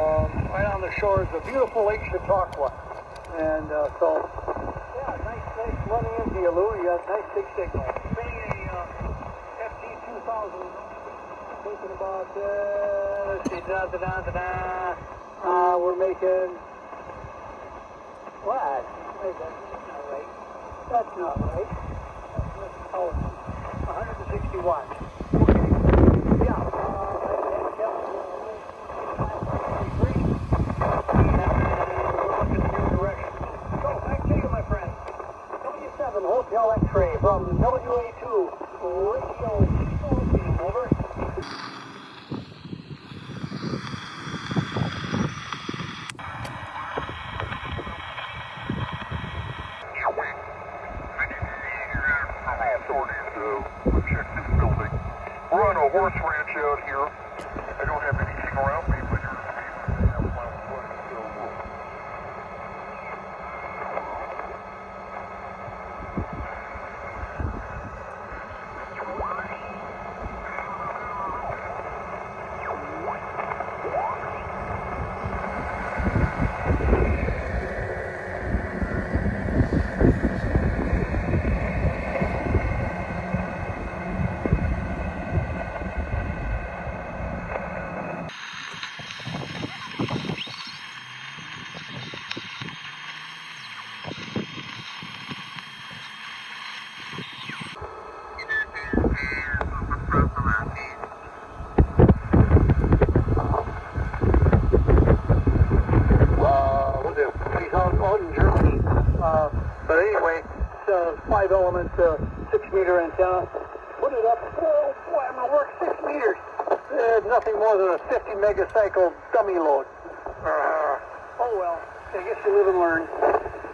right on the shores of beautiful Lake Chautauqua. And so, yeah, nice running into you, Lou. You got a nice big signal. Being a FT2000, thinking about, let's see, we're making, what? Wait, that's not right. That's not right. Oh, 160 watts. Okay. Yeah. Hotel X-ray from WA2 Radio team, over. Check this building. We're on a horse ranch out here. I don't have anything around me, but you're have my foot, But anyway, it's 5-element 6-meter antenna. Put it up. Oh boy, I'm gonna work 6 meters. It's nothing more than a 50 megacycle dummy load. Oh well, I guess you live and learn.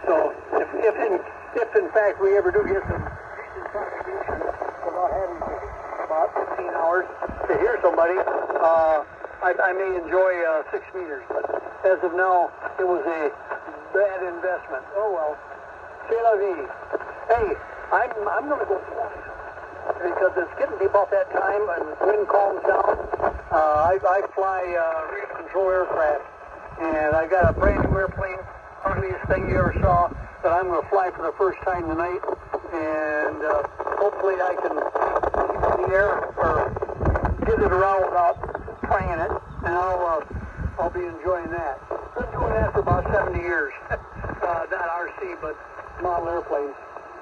So if in fact we ever do get some decent contribution without having to about 15 hours to hear somebody, I may enjoy 6 meters. But as of now, it was a bad investment. Oh well. C'est la vie. Hey, I'm going to go fly because it's getting to be about that time and the wind calms down. I fly radio control aircraft, and I got a brand new airplane, ugliest thing you ever saw, that I'm going to fly for the first time tonight, and hopefully I can keep it in the air or get it around without praying it, and I'll be enjoying that. Been doing that for about 70 years. Not RC, but model airplanes.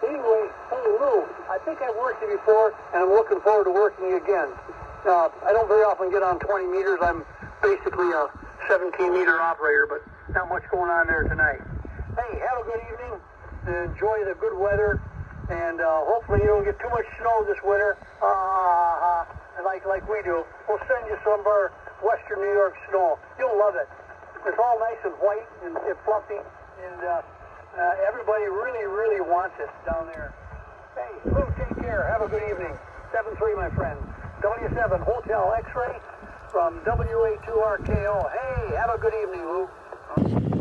Anyway, hey Lou, I think I've worked you before, and I'm looking forward to working you again. I don't very often get on 20 meters. I'm basically a 17-meter operator, but not much going on there tonight. Hey, have a good evening. Enjoy the good weather, and hopefully you don't get too much snow this winter, like we do. We'll send you some of our western New York snow. You'll love it. It's all nice and white and fluffy, and everybody really, really wants it down there. Hey, Lou, take care. Have a good evening. 7-3, my friend. W7 Hotel X-ray from WA2RKO. Hey, have a good evening, Lou.